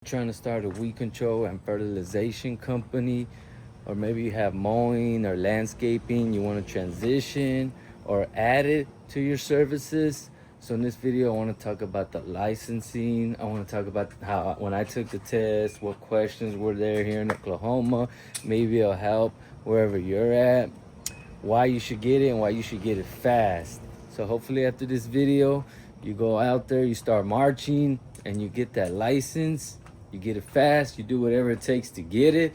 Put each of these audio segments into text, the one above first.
Trying to start a weed control and fertilization company, or maybe you have mowing or landscaping, you want to transition or add it to your services. So in this video I want to talk about the licensing. I want to talk about how when I took the test, what questions were there here in Oklahoma. Maybe it'll help wherever you're at, why you should get it and why you should get it fast. So hopefully after this video you go out there, you start marching, and you get that license. You get it fast, you do whatever it takes to get it,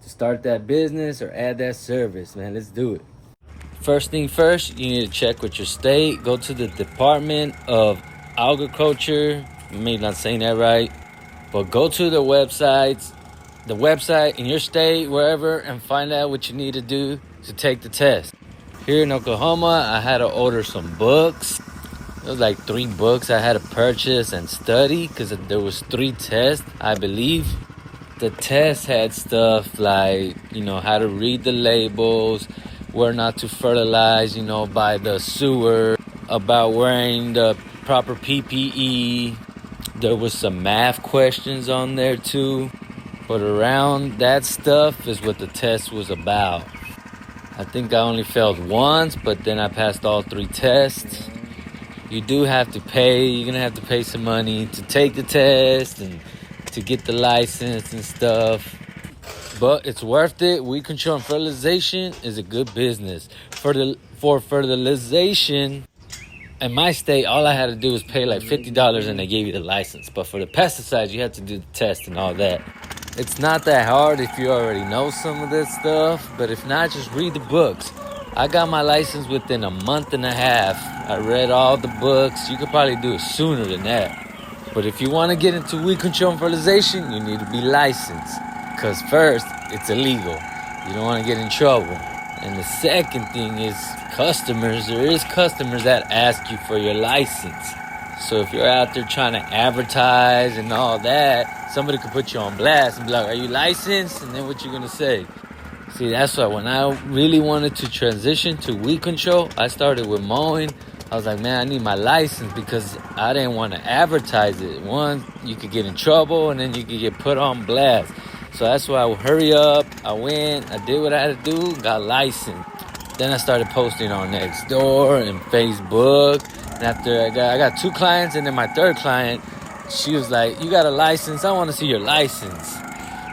to start that business or add that service. Man, let's do it. First thing first, you need to check with your state. Go to the Department of Agriculture. Maybe not saying that right, but go to the website in your state, wherever, and find out what you need to do to take the test. Here in Oklahoma, I had to order some books. It was like 3 books I had to purchase and study because there was 3 tests, I believe. The test had stuff like, how to read the labels, where not to fertilize, by the sewer, about wearing the proper PPE. There was some math questions on there too. But around that stuff is what the test was about. I think I only failed once, but then I passed all 3 tests. You do have to pay. You're going to have to pay some money to take the test and to get the license and stuff. But it's worth it. Weed control and fertilization is a good business. For fertilization, in my state, all I had to do was pay like $50 and they gave you the license. But for the pesticides, you have to do the test and all that. It's not that hard if you already know some of this stuff. But if not, just read the books. I got my license within a month and a half. I read all the books. You could probably do it sooner than that. But if you want to get into weed control and fertilization, you need to be licensed. Because first, it's illegal. You don't want to get in trouble. And the second thing is customers. There is customers that ask you for your license. So if you're out there trying to advertise and all that, somebody could put you on blast and be like, "Are you licensed?" And then what you going to say? See, that's why when I really wanted to transition to weed control, I started with mowing. I was like, man, I need my license because I didn't want to advertise it. One, you could get in trouble, and then you could get put on blast. So that's why I would hurry up. I went, I did what I had to do, got licensed. Then I started posting on Nextdoor and Facebook. And after I got 2 clients, and then my 3rd client, she was like, "You got a license? I want to see your license."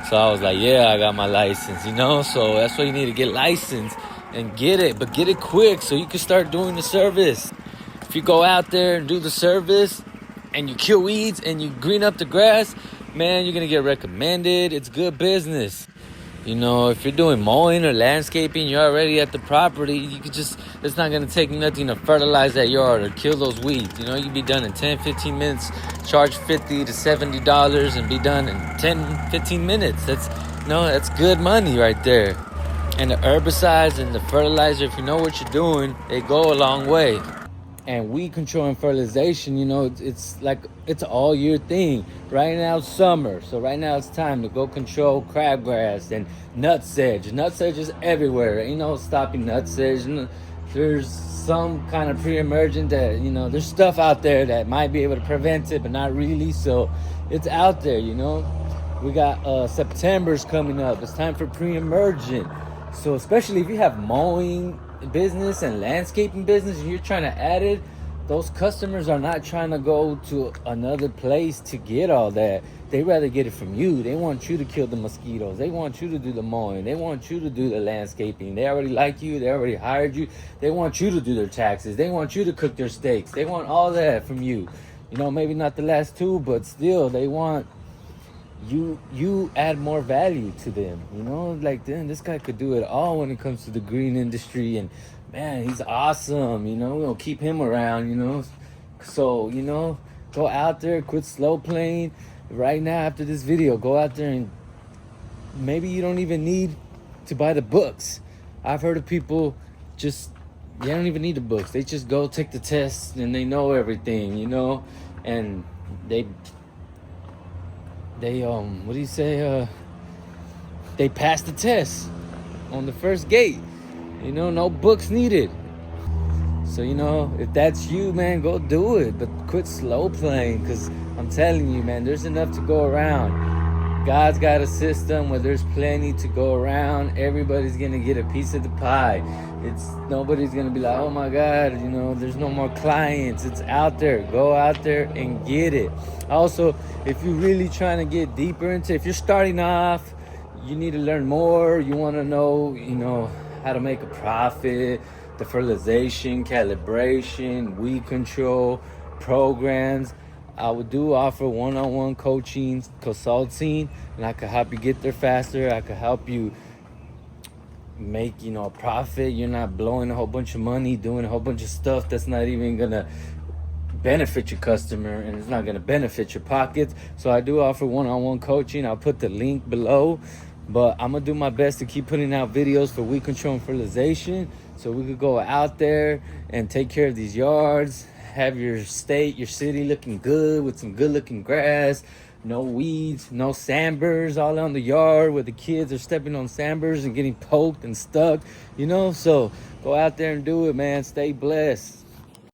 So I was like, yeah, I got my license, So that's why you need to get licensed and get it. But get it quick so you can start doing the service. If you go out there and do the service and you kill weeds and you green up the grass, man, you're going to get recommended. It's good business. If you're doing mowing or landscaping, you're already at the property. You could it's not going to take nothing to fertilize that yard or kill those weeds. You can be done in 10, 15 minutes, charge $50 to $70 and be done in 10, 15 minutes. That's good money right there. And the herbicides and the fertilizer, if you know what you're doing, they go a long way. And weed control and fertilization, it's an all year thing. Right now it's summer, so right now it's time to go control crabgrass and nutsedge. Nutsedge is everywhere. Ain't no stopping nutsedge. There's some kind of pre-emergent that, there's stuff out there that might be able to prevent it, but not really. So it's out there, We got September's coming up. It's time for pre-emergent. So especially if you have mowing business and landscaping business and you're trying to add it, those customers are not trying to go to another place to get all that. They rather get it from you. They want you to kill the mosquitoes. They want you to do the mowing. They want you to do the landscaping. They already like you. They already hired you. They want you to do their taxes. They want you to cook their steaks. They want all that from you. Maybe not the last 2, but still they want you add more value to them. Like, damn, this guy could do it all when it comes to the green industry, and man, he's awesome. We'll keep him around. So go out there, quit slow playing right now. After this video, go out there, and maybe you don't even need to buy the books. I've heard of people they don't even need the books. They just go take the test and they know everything, and they what do you say? They passed the test on the first gate. No books needed. So, you know, if that's you, man, go do it. But quit slow playing, because I'm telling you, man, there's enough to go around. God's got a system where there's plenty to go around. Everybody's gonna get a piece of the pie. Nobody's gonna be like, oh my God, you know, there's no more clients. It's out there. Go out there and get it. Also, if you're really trying to get deeper into, if you're starting off, you need to learn more. You want to know, you know, how to make a profit, the fertilization, calibration, weed control, programs. I would offer one-on-one coaching, consulting, and I could help you get there faster. I could help you make, you know, a profit. You're not blowing a whole bunch of money, doing a whole bunch of stuff that's not even gonna benefit your customer, and it's not gonna benefit your pockets. So I do offer one-on-one coaching. I'll put the link below. But I'm gonna do my best to keep putting out videos for weed control and fertilization, so we could go out there and take care of these yards, have your state, your city looking good with some good looking grass, no weeds, no sandburs all on the yard where the kids are stepping on sandburs and getting poked and stuck, you know. So go out there and do it, man. Stay blessed.